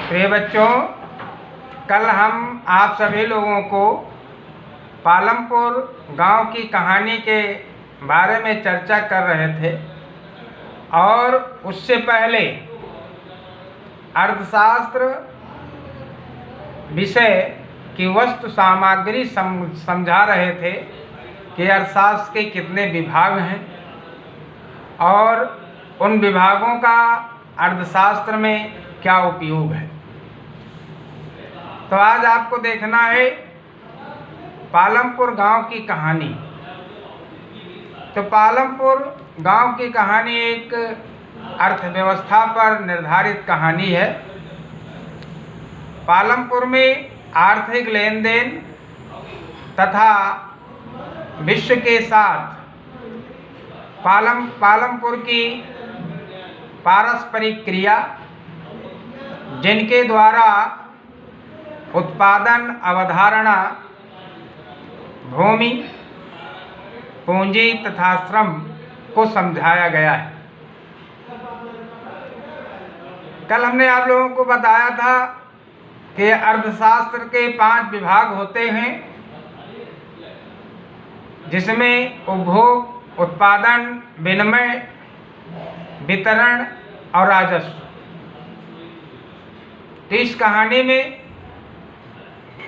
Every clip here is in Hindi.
प्रिय बच्चों, कल हम आप सभी लोगों को पालमपुर गांव की कहानी के बारे में चर्चा कर रहे थे और उससे पहले अर्थशास्त्र विषय की वस्तु सामग्री समझा रहे थे कि अर्थशास्त्र के कितने विभाग हैं और उन विभागों का अर्थशास्त्र में क्या उपयोग है। तो आज आपको देखना है पालमपुर गांव की कहानी। तो पालमपुर गांव की कहानी एक अर्थव्यवस्था पर निर्धारित कहानी है। पालमपुर में आर्थिक लेन देन तथा विश्व के साथ पालमपुर की पारस्परिक क्रिया, जिनके द्वारा उत्पादन अवधारणा, भूमि, पूंजी तथा श्रम को समझाया गया है। कल हमने आप लोगों को बताया था कि अर्थशास्त्र के 5 विभाग होते हैं, जिसमें उपभोग, उत्पादन, विनिमय, वितरण और राजस्व। तो इस कहानी में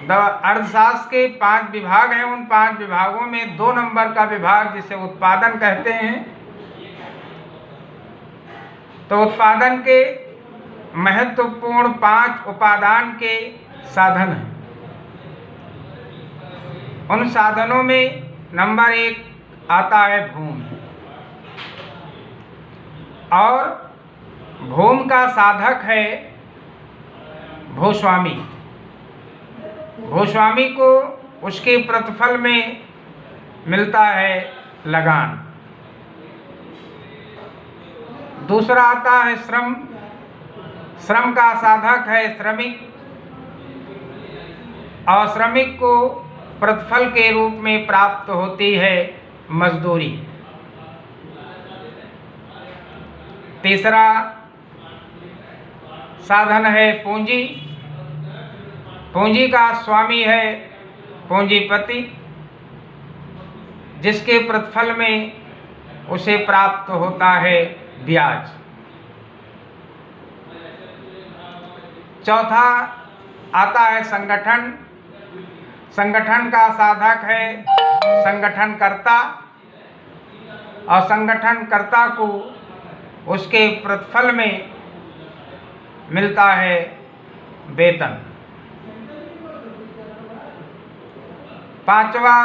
अर्थशास्त्र के 5 विभाग हैं। उन 5 विभागों में 2 नंबर का विभाग जिसे उत्पादन कहते हैं, तो उत्पादन के महत्वपूर्ण 5 उपादान के साधन हैं। उन साधनों में नंबर 1 आता है भूमि, और भूमि का साधक है भूस्वामी। भूस्वामी को उसके प्रतिफल में मिलता है लगान। दूसरा आता है श्रम। श्रम का साधक है श्रमिक, और श्रमिक को प्रतिफल के रूप में प्राप्त होती है मजदूरी। तीसरा साधन है पूंजी। पूंजी का स्वामी है पूंजीपति, जिसके प्रतिफल में उसे प्राप्त होता है ब्याज। चौथा आता है संगठन। संगठन का साधक है संगठनकर्ता, और संगठनकर्ता को उसके प्रतिफल में मिलता है वेतन। 5वां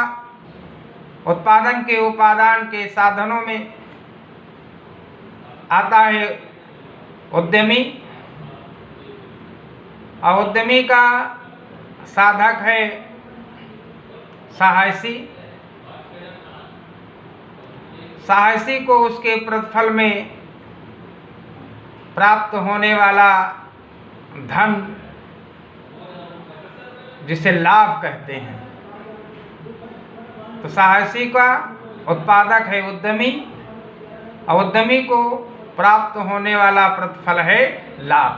उत्पादन के उपादान के साधनों में आता है उद्यमी, और उद्यमी का साधक है सहायसी। सहायसी को उसके प्रतिफल में प्राप्त होने वाला धन, जिसे लाभ कहते हैं। तो सहायसी का उत्पादक है उद्यमी, और उद्यमी को प्राप्त होने वाला प्रतिफल है लाभ।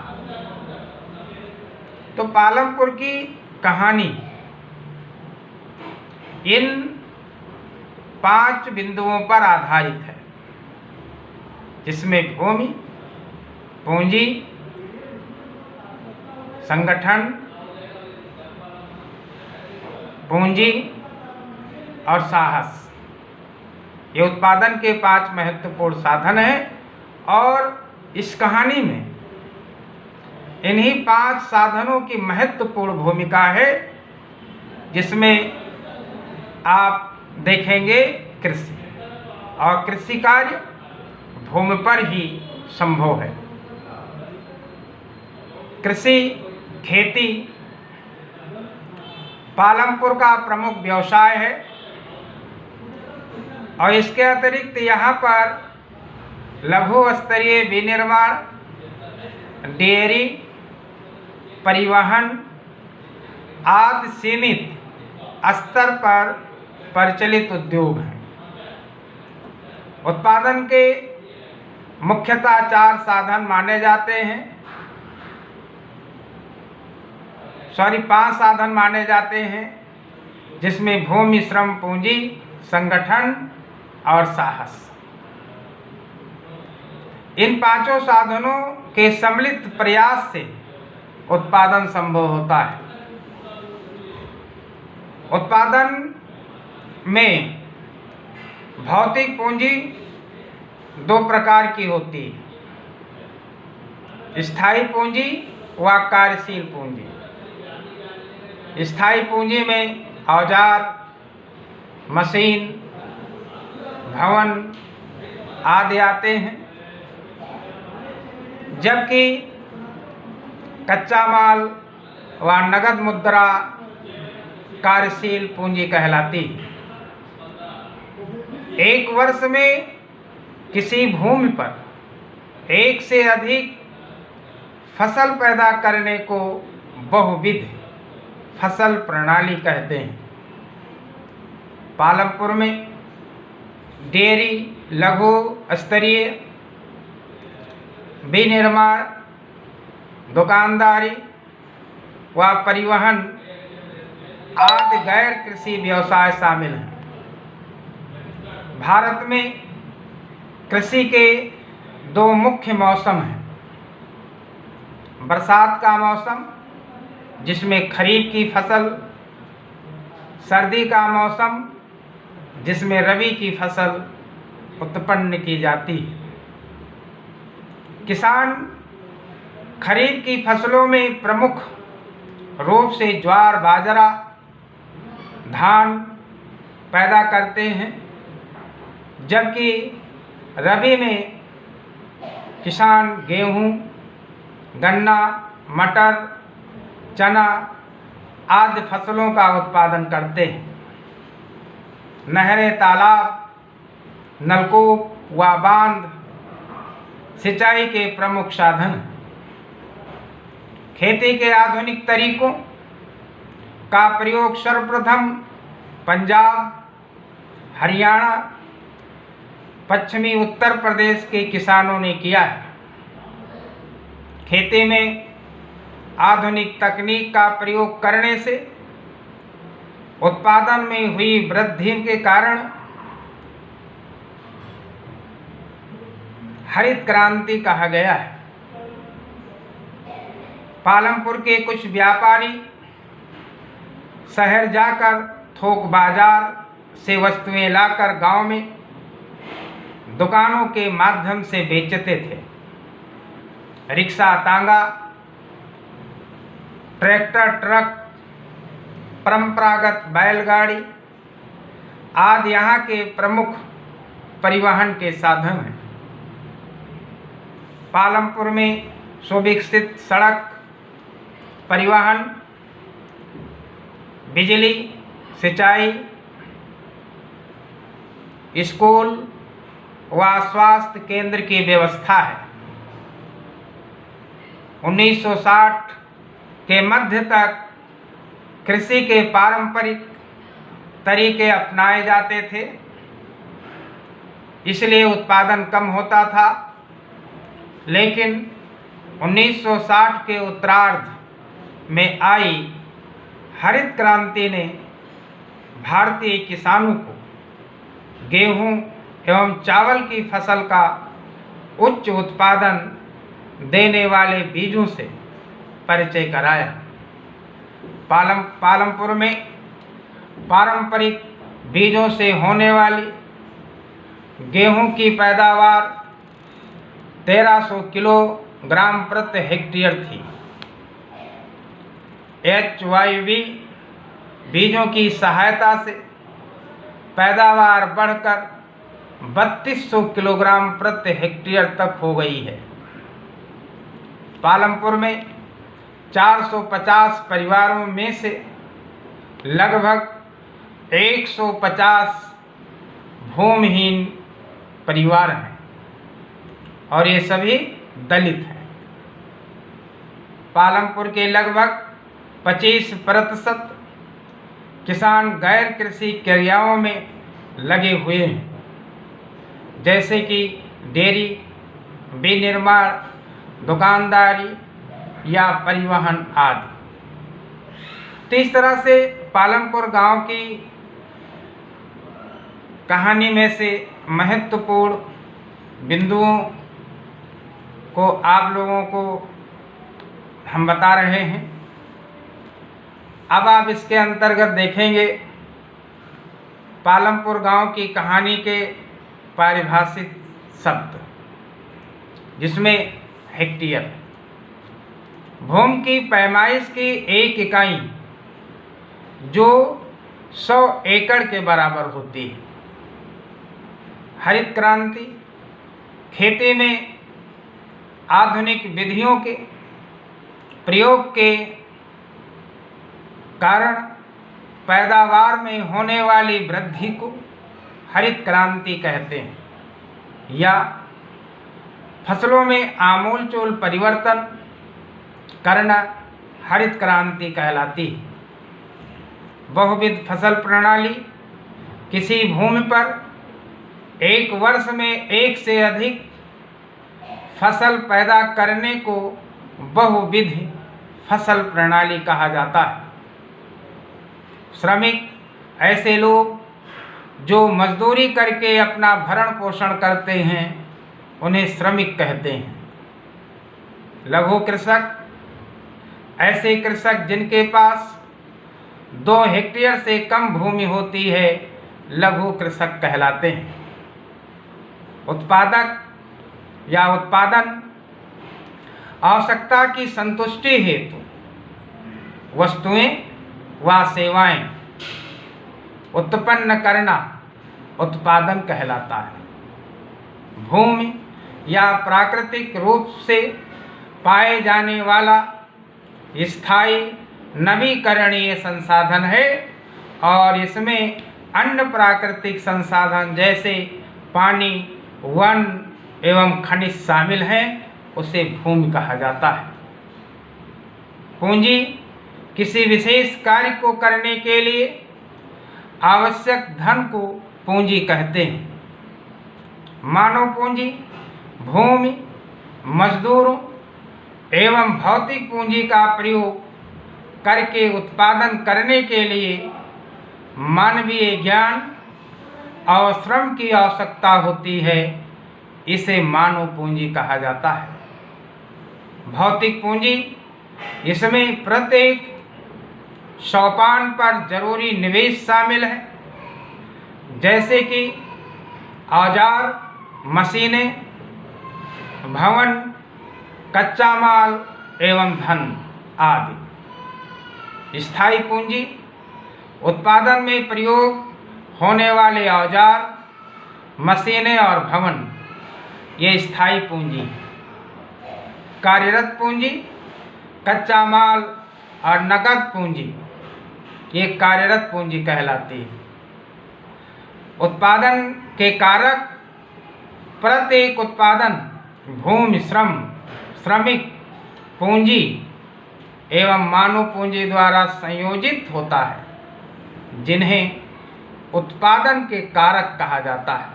तो पालमपुर की कहानी इन 5 बिंदुओं पर आधारित है, जिसमें भूमि, पूंजी, संगठन, पूंजी और साहस, ये उत्पादन के 5 महत्वपूर्ण साधन हैं। और इस कहानी में इन्हीं 5 साधनों की महत्वपूर्ण भूमिका है, जिसमें आप देखेंगे कृषि, और कृषि कार्य भूमि पर ही संभव है। कृषि, खेती पालमपुर का प्रमुख व्यवसाय है, और इसके अतिरिक्त यहाँ पर लघु स्तरीय विनिर्माण, डेयरी, परिवहन आदि सीमित स्तर पर प्रचलित उद्योग हैं। उत्पादन के मुख्यतः 4 साधन माने जाते हैं। 5 साधन माने जाते हैं, जिसमें भूमि, श्रम, पूंजी, संगठन और साहस। इन 5 साधनों के सम्मिलित प्रयास से उत्पादन संभव होता है। उत्पादन में भौतिक पूंजी 2 प्रकार की होती है, स्थायी पूंजी व कार्यशील पूंजी। स्थायी पूंजी में औजार, मशीन, भवन आदि आते हैं, जबकि कच्चा माल व नगद मुद्रा कार्यशील पूंजी कहलाती है। एक वर्ष में किसी भूमि पर एक से अधिक फसल पैदा करने को बहुविध फसल प्रणाली कहते हैं। पालमपुर में डेयरी, लघु स्तरीय, विनिर्माण, दुकानदारी व परिवहन आदि गैर कृषि व्यवसाय शामिल हैं। भारत में कृषि के 2 मुख्य मौसम हैं। बरसात का मौसम, जिसमें खरीफ की फसल, सर्दी का मौसम, जिसमें रबी की फसल उत्पन्न की जाती है। किसान खरीफ की फसलों में प्रमुख रूप से ज्वार, बाजरा, धान पैदा करते हैं, जबकि रबी में किसान गेहूं, गन्ना, मटर, चना आदि फसलों का उत्पादन करते हैं। नहरें, तालाब, नलकूप व बांध सिंचाई के प्रमुख साधन हैं। खेती के आधुनिक तरीकों का प्रयोग सर्वप्रथम पंजाब, हरियाणा, पश्चिमी उत्तर प्रदेश के किसानों ने किया है। खेती में आधुनिक तकनीक का प्रयोग करने से उत्पादन में हुई वृद्धि के कारण हरित क्रांति कहा गया है। पालमपुर के कुछ व्यापारी शहर जाकर थोक बाजार से वस्तुएं लाकर गांव में दुकानों के माध्यम से बेचते थे। रिक्शा, तांगा, ट्रैक्टर, ट्रक, परंपरागत बैलगाड़ी आदि यहाँ के प्रमुख परिवहन के साधन हैं। पालमपुर में सुविकसित सड़क, परिवहन, बिजली, सिंचाई, स्कूल व स्वास्थ्य केंद्र की व्यवस्था है। 1960 के मध्य तक कृषि के पारंपरिक तरीके अपनाए जाते थे, इसलिए उत्पादन कम होता था। लेकिन 1960 के उत्तरार्ध में आई हरित क्रांति ने भारतीय किसानों को गेहूं एवं चावल की फसल का उच्च उत्पादन देने वाले बीजों से परिचय कराया। पालमपुर में पारंपरिक बीजों से होने वाली गेहूं की पैदावार 1300 किलोग्राम प्रति हेक्टेयर थी। HYV बीजों की सहायता से पैदावार बढ़कर 3200 किलोग्राम प्रति हेक्टेयर तक हो गई है। पालमपुर में 450 परिवारों में से लगभग 150 भूमिहीन परिवार हैं और ये सभी दलित हैं। पालमपुर के लगभग 25% किसान गैर कृषि क्रियाओं में लगे हुए हैं, जैसे कि डेयरी, विनिर्माण, दुकानदारी या परिवहन आदि। तो इस तरह से पालमपुर गांव की कहानी में से महत्वपूर्ण बिंदुओं को आप लोगों को हम बता रहे हैं। अब आप इसके अंतर्गत देखेंगे पालमपुर गांव की कहानी के पारिभाषिक शब्द, जिसमें हेक्टेयर भूमि की पैमाइश की एक इकाई जो 100 एकड़ के बराबर होती है। हरित क्रांति खेती में आधुनिक विधियों के प्रयोग के कारण पैदावार में होने वाली वृद्धि को हरित क्रांति कहते हैं, या फसलों में आमूलचूल परिवर्तन करना हरित क्रांति कहलाती है। बहुविध फसल प्रणाली किसी भूमि पर एक वर्ष में एक से अधिक फसल पैदा करने को बहुविध फसल प्रणाली कहा जाता है। श्रमिक ऐसे लोग जो मजदूरी करके अपना भरण पोषण करते हैं, उन्हें श्रमिक कहते हैं। लघु कृषक ऐसे कृषक जिनके पास 2 हेक्टेयर से कम भूमि होती है, लघु कृषक कहलाते हैं। उत्पादक या उत्पादन आवश्यकता की संतुष्टि हेतु वस्तुएं व सेवाएं उत्पन्न करना उत्पादन कहलाता है। भूमि या प्राकृतिक रूप से पाए जाने वाला स्थायी नवीकरणीय संसाधन है और इसमें अन्य प्राकृतिक संसाधन जैसे पानी, वन एवं खनिज शामिल हैं, उसे भूमि कहा जाता है। पूंजी किसी विशेष कार्य को करने के लिए आवश्यक धन को पूंजी कहते हैं। मानव पूंजी भूमि, मजदूरों एवं भौतिक पूंजी का प्रयोग करके उत्पादन करने के लिए मानवीय ज्ञान और श्रम की आवश्यकता होती है, इसे मानव पूंजी कहा जाता है। भौतिक पूंजी इसमें प्रत्येक सोपान पर जरूरी निवेश शामिल है, जैसे कि औजार, मशीनें, भवन, कच्चा माल एवं धन आदि। स्थायी पूंजी उत्पादन में प्रयोग होने वाले औजार, मशीनें और भवन, ये स्थायी पूंजी। कार्यरत पूंजी कच्चा माल और नकद पूंजी, ये कार्यरत पूंजी कहलाती है। उत्पादन के कारक प्रत्येक उत्पादन भूमि, श्रम, श्रमिक पूंजी एवं मानव पूंजी द्वारा संयोजित होता है, जिन्हें उत्पादन के कारक कहा जाता है।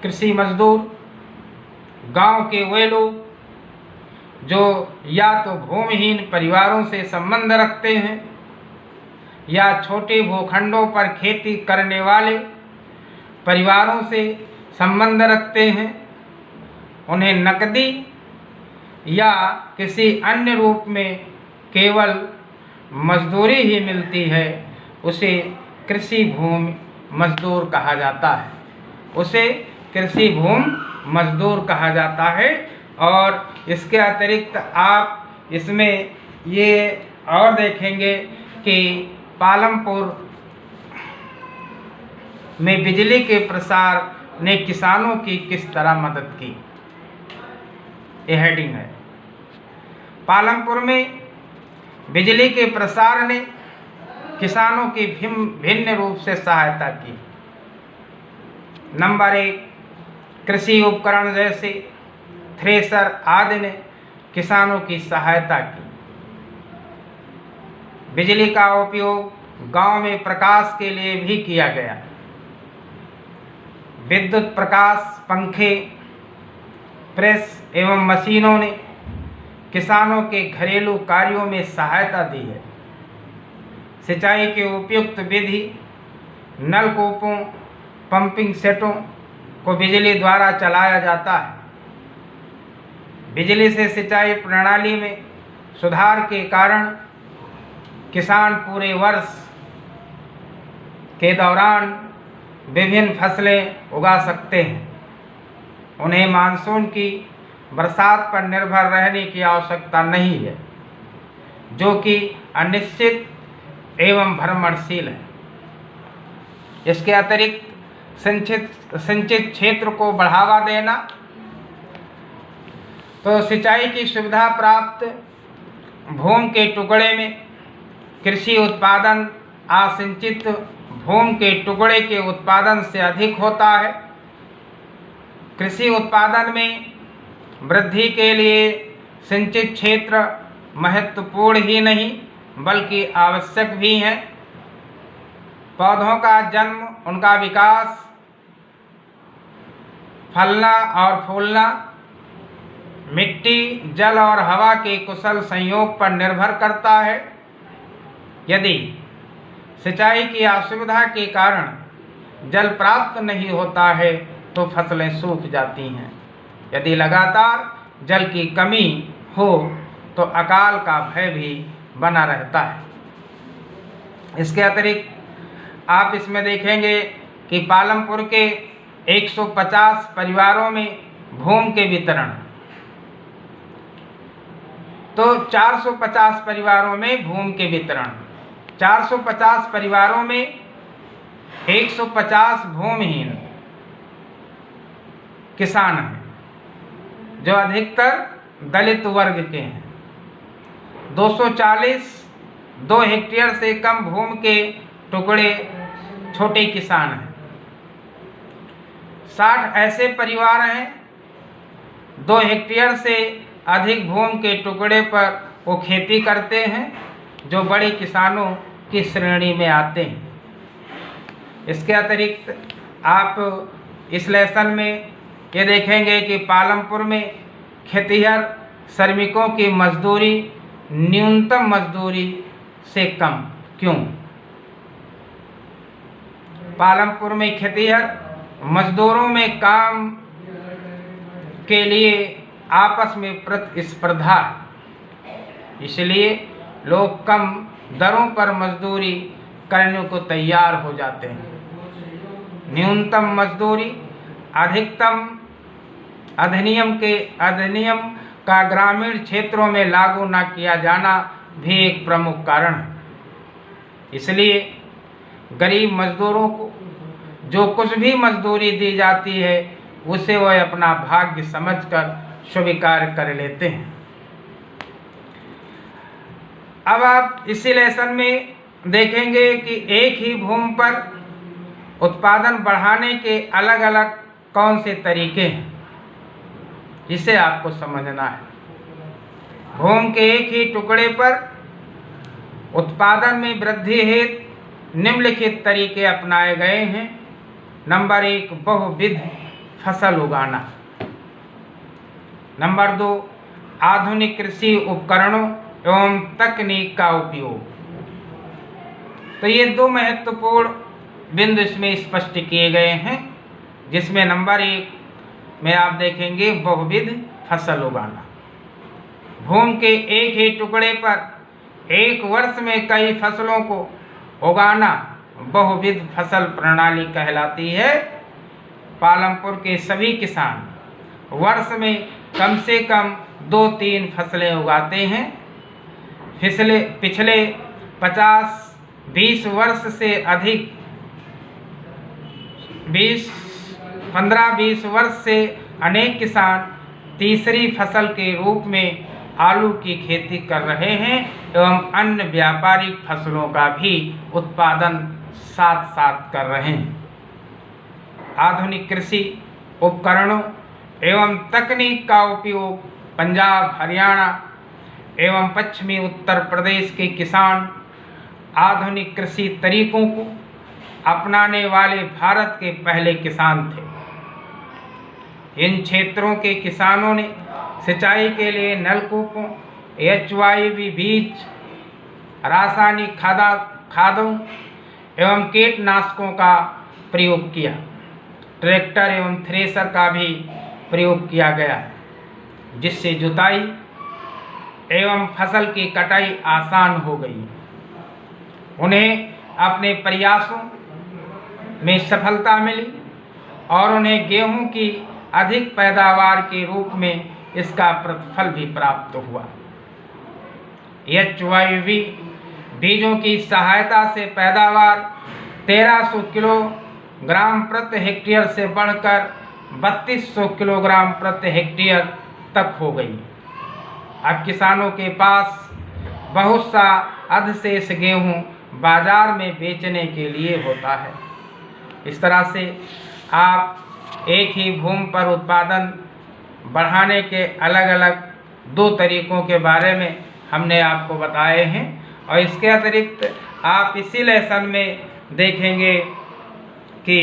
कृषि मजदूर गांव के वे लोग जो या तो भूमिहीन परिवारों से संबंध रखते हैं या छोटे भूखंडों पर खेती करने वाले परिवारों से संबंध रखते हैं। उन्हें नकदी या किसी अन्य रूप में केवल मजदूरी ही मिलती है, उसे कृषि भूमि मजदूर कहा जाता है। उसे कृषि भूमि मजदूर कहा जाता है। और इसके अतिरिक्त आप इसमें ये और देखेंगे कि पालमपुर में बिजली के प्रसार ने किसानों की किस तरह मदद की, ये हेडिंग है। पालमपुर में बिजली के प्रसार ने किसानों की भिन्न रूप से सहायता की। नंबर 1, कृषि उपकरण जैसे थ्रेसर आदि ने किसानों की सहायता की। बिजली का उपयोग गांव में प्रकाश के लिए भी किया गया। विद्युत प्रकाश, पंखे, प्रेस एवं मशीनों ने किसानों के घरेलू कार्यों में सहायता दी है। सिंचाई के उपयुक्त विधि, नलकूपों, पंपिंग सेटों को बिजली द्वारा चलाया जाता है। बिजली से सिंचाई प्रणाली में सुधार के कारण किसान पूरे वर्ष के दौरान विभिन्न फसलें उगा सकते हैं। उन्हें मानसून की बरसात पर निर्भर रहने की आवश्यकता नहीं है, जो कि अनिश्चित एवं भ्रमणशील है। इसके अतिरिक्त सिंचित क्षेत्र को बढ़ावा देना, तो सिंचाई की सुविधा प्राप्त भूमि के टुकड़े में कृषि उत्पादन असिंचित भूमि के टुकड़े के उत्पादन से अधिक होता है। कृषि उत्पादन में वृद्धि के लिए सिंचित क्षेत्र महत्वपूर्ण ही नहीं बल्कि आवश्यक भी है। पौधों का जन्म, उनका विकास, फलना और फूलना मिट्टी, जल और हवा के कुशल संयोग पर निर्भर करता है। यदि सिंचाई की असुविधा के कारण जल प्राप्त नहीं होता है तो फसलें सूख जाती हैं। यदि लगातार जल की कमी हो तो अकाल का भय भी बना रहता है। इसके अतिरिक्त आप इसमें देखेंगे कि पालमपुर के 150 परिवारों में भूमि के वितरण, तो 450 परिवारों में भूमि के वितरण, 450 परिवारों में 150 भूमिहीन किसान हैं, जो अधिकतर दलित वर्ग के हैं। 240 2 हेक्टेयर से कम भूमि के टुकड़े छोटे किसान हैं। 60 ऐसे परिवार हैं 2 हेक्टेयर से अधिक भूमि के टुकड़े पर वो खेती करते हैं, जो बड़े किसानों की श्रेणी में आते हैं। इसके अतिरिक्त आप इस लेसन में ये देखेंगे कि पालमपुर में खेतिहर श्रमिकों की मजदूरी न्यूनतम मजदूरी से कम क्यों? पालमपुर में खेतिहर मजदूरों में काम के लिए आपस में प्रतिस्पर्धा, इसलिए लोग कम दरों पर मजदूरी करने को तैयार हो जाते हैं। न्यूनतम मजदूरी अधिकतम अधिनियम का ग्रामीण क्षेत्रों में लागू न किया जाना भी एक प्रमुख कारण है। इसलिए गरीब मजदूरों को जो कुछ भी मजदूरी दी जाती है उसे वह अपना भाग्य समझकर स्वीकार कर लेते हैं। अब आप इसी लेसन में देखेंगे कि एक ही भूमि पर उत्पादन बढ़ाने के अलग अलग कौन से तरीके हैं, जिसे आपको समझना है। भूमि के एक ही टुकड़े पर उत्पादन में वृद्धि हेतु निम्नलिखित तरीके अपनाए गए हैं। नंबर 1, बहुविध फसल उगाना। नंबर 2, आधुनिक कृषि उपकरणों एवं तकनीक का उपयोग। तो ये 2 महत्वपूर्ण बिंदु इसमें स्पष्ट किए गए हैं, जिसमें नंबर 1 में आप देखेंगे बहुविध फसल उगाना। भूमि के एक ही टुकड़े पर एक वर्ष में कई फसलों को उगाना बहुविध फसल प्रणाली कहलाती है। पालमपुर के सभी किसान वर्ष में कम से कम 2-3 फसलें उगाते हैं। पिछले 50-20 वर्ष से अधिक 15-20 वर्ष से अनेक किसान तीसरी फसल के रूप में आलू की खेती कर रहे हैं एवं अन्य व्यापारिक फसलों का भी उत्पादन साथ साथ कर रहे हैं। आधुनिक कृषि उपकरणों एवं तकनीक का उपयोग पंजाब, हरियाणा एवं पश्चिमी उत्तर प्रदेश के किसान आधुनिक कृषि तरीकों को अपनाने वाले भारत के पहले किसान थे। इन क्षेत्रों के किसानों ने सिंचाई के लिए नलकूपों, HYV बीज, रासायनिक खादों एवं कीटनाशकों का प्रयोग किया। ट्रैक्टर एवं थ्रेसर का भी प्रयोग किया गया, जिससे जुताई एवं फसल की कटाई आसान हो गई। उन्हें अपने प्रयासों में सफलता मिली और उन्हें गेहूं की अधिक पैदावार के रूप में इसका प्रतिफल भी प्राप्त हुआ। HYV बीजों की सहायता से पैदावार 1300 किलोग्राम प्रति हेक्टेयर से बढ़कर 3200 किलोग्राम प्रति हेक्टेयर तक हो गई। अब किसानों के पास बहुत सा अधिशेष गेहूं बाजार में बेचने के लिए होता है। इस तरह से आप एक ही भूमि पर उत्पादन बढ़ाने के अलग अलग 2 तरीकों के बारे में हमने आपको बताए हैं, और इसके अतिरिक्त आप इसी लेसन में देखेंगे कि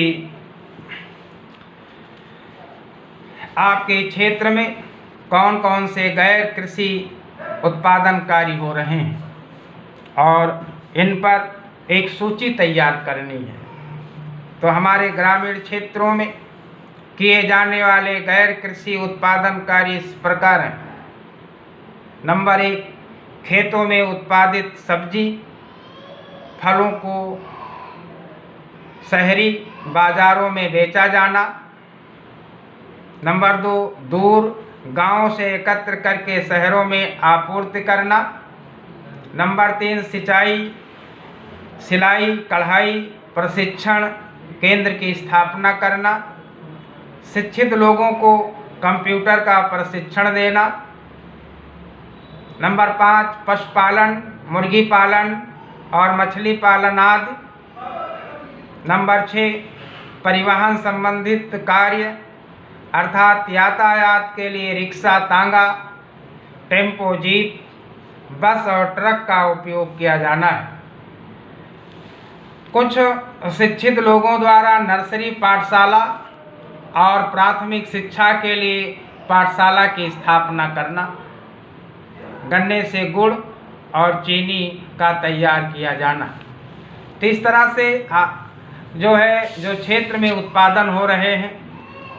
आपके क्षेत्र में कौन कौन से गैर कृषि उत्पादन कार्य हो रहे हैं और इन पर एक सूची तैयार करनी है। तो हमारे ग्रामीण क्षेत्रों में किए जाने वाले गैर कृषि उत्पादन कार्य इस प्रकार हैं। नंबर 1, खेतों में उत्पादित सब्जी फलों को शहरी बाजारों में बेचा जाना। नंबर 2, दूर गांवों से एकत्र करके शहरों में आपूर्ति करना। नंबर 3, सिलाई कढ़ाई प्रशिक्षण केंद्र की स्थापना करना। शिक्षित लोगों को कंप्यूटर का प्रशिक्षण देना। नंबर 5, पशुपालन, मुर्गी पालन और मछली पालन आदि। नंबर 6, परिवहन संबंधित कार्य अर्थात यातायात के लिए रिक्शा, तांगा, टेम्पो, जीप, बस और ट्रक का उपयोग किया जाना है। कुछ शिक्षित लोगों द्वारा नर्सरी पाठशाला और प्राथमिक शिक्षा के लिए पाठशाला की स्थापना करना। गन्ने से गुड़ और चीनी का तैयार किया जाना। तो इस तरह से जो क्षेत्र में उत्पादन हो रहे हैं,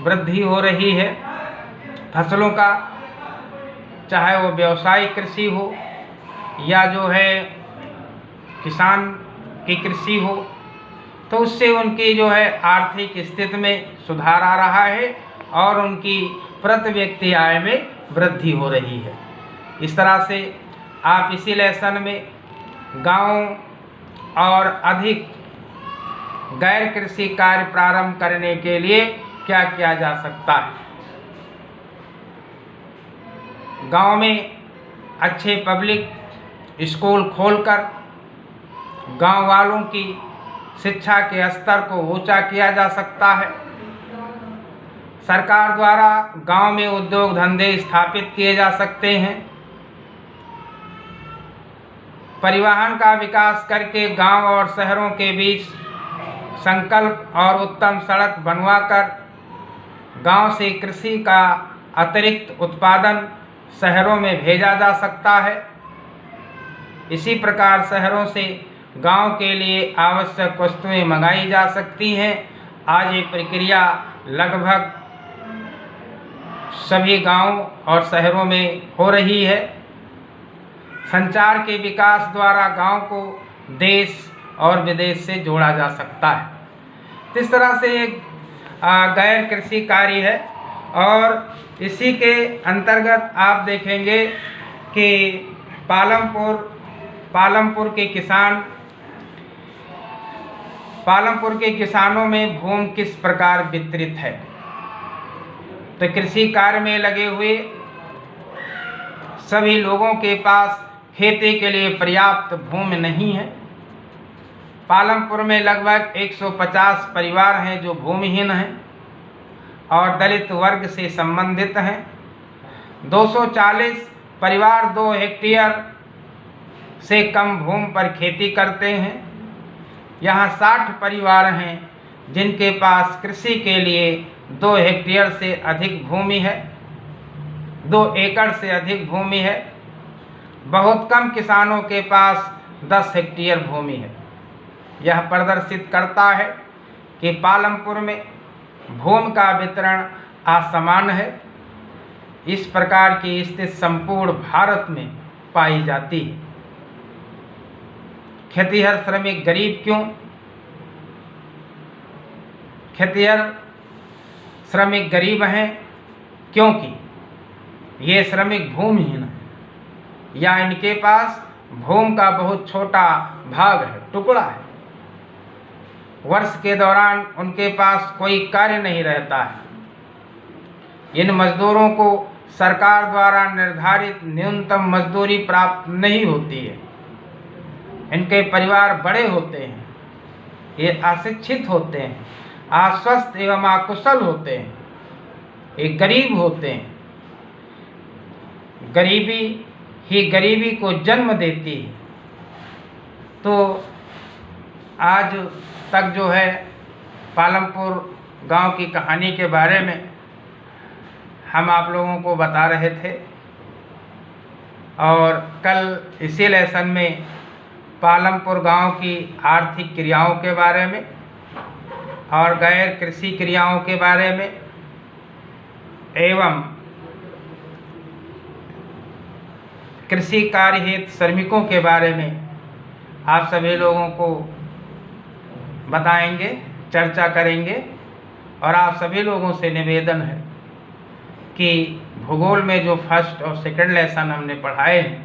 वृद्धि हो रही है फसलों का, चाहे वो व्यावसायिक कृषि हो या जो है किसान की कृषि हो, तो उससे उनकी जो है आर्थिक स्थिति में सुधार आ रहा है और उनकी प्रति व्यक्ति आय में वृद्धि हो रही है। इस तरह से आप इसी लेसन में गांव और अधिक गैर कृषि कार्य प्रारंभ करने के लिए क्या किया जा सकता है। गांव में अच्छे पब्लिक स्कूल खोलकर गांव वालों की शिक्षा के स्तर को ऊंचा किया जा सकता है। सरकार द्वारा गांव में उद्योग धंधे स्थापित किए जा सकते हैं। परिवहन का विकास करके गांव और शहरों के बीच संकल्प और उत्तम सड़क बनवाकर गांव से कृषि का अतिरिक्त उत्पादन शहरों में भेजा जा सकता है। इसी प्रकार शहरों से गांव के लिए आवश्यक वस्तुएं मंगाई जा सकती हैं। आज ये प्रक्रिया लगभग सभी गांव और शहरों में हो रही है। संचार के विकास द्वारा गांव को देश और विदेश से जोड़ा जा सकता है। इस तरह से एक गैर कृषि कार्य है और इसी के अंतर्गत आप देखेंगे कि पालमपुर के किसानों में भूमि किस प्रकार वितरित है। तो कृषि कार्य में लगे हुए सभी लोगों के पास खेती के लिए पर्याप्त भूमि नहीं है। पालमपुर में लगभग 150 परिवार हैं जो भूमिहीन हैं और दलित वर्ग से संबंधित हैं। 240 परिवार 2 हेक्टेयर से कम भूमि पर खेती करते हैं। यहाँ 60 परिवार हैं जिनके पास कृषि के लिए 2 हेक्टेयर से अधिक भूमि है, 2 एकड़ से अधिक भूमि है। बहुत कम किसानों के पास 10 हेक्टेयर भूमि है। यह प्रदर्शित करता है कि पालमपुर में भूमि का वितरण असमान है। इस प्रकार की स्थिति संपूर्ण भारत में पाई जाती है। खेतिहर श्रमिक गरीब क्यों? खेतिहर श्रमिक गरीब हैं क्योंकि ये श्रमिक भूमिहीन हैं या इनके पास भूमि का बहुत छोटा भाग है, टुकड़ा है। वर्ष के दौरान उनके पास कोई कार्य नहीं रहता है। इन मजदूरों को सरकार द्वारा निर्धारित न्यूनतम मजदूरी प्राप्त नहीं होती है। इनके परिवार बड़े होते हैं, ये अशिक्षित होते हैं, अस्वस्थ एवं अकुशल होते हैं, ये गरीब होते हैं। गरीबी ही गरीबी को जन्म देती है। तो आज तक जो है पालमपुर गांव की कहानी के बारे में हम आप लोगों को बता रहे थे, और कल इसी लेसन में पालमपुर गांव की आर्थिक क्रियाओं के बारे में और गैर कृषि क्रियाओं के बारे में एवं कृषि कार्य हेतु श्रमिकों के बारे में आप सभी लोगों को बताएंगे, चर्चा करेंगे। और आप सभी लोगों से निवेदन है कि भूगोल में जो फर्स्ट और सेकंड लेसन हमने पढ़ाए हैं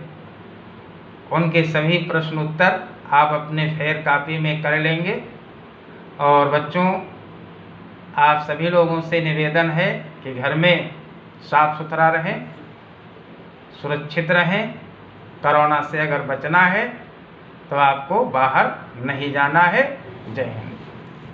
उनके सभी प्रश्न उत्तर आप अपने फेयर कॉपी में कर लेंगे। और बच्चों, आप सभी लोगों से निवेदन है कि घर में साफ सुथरा रहें, सुरक्षित रहें। कोरोना से अगर बचना है तो आपको बाहर नहीं जाना है। जय हिंद।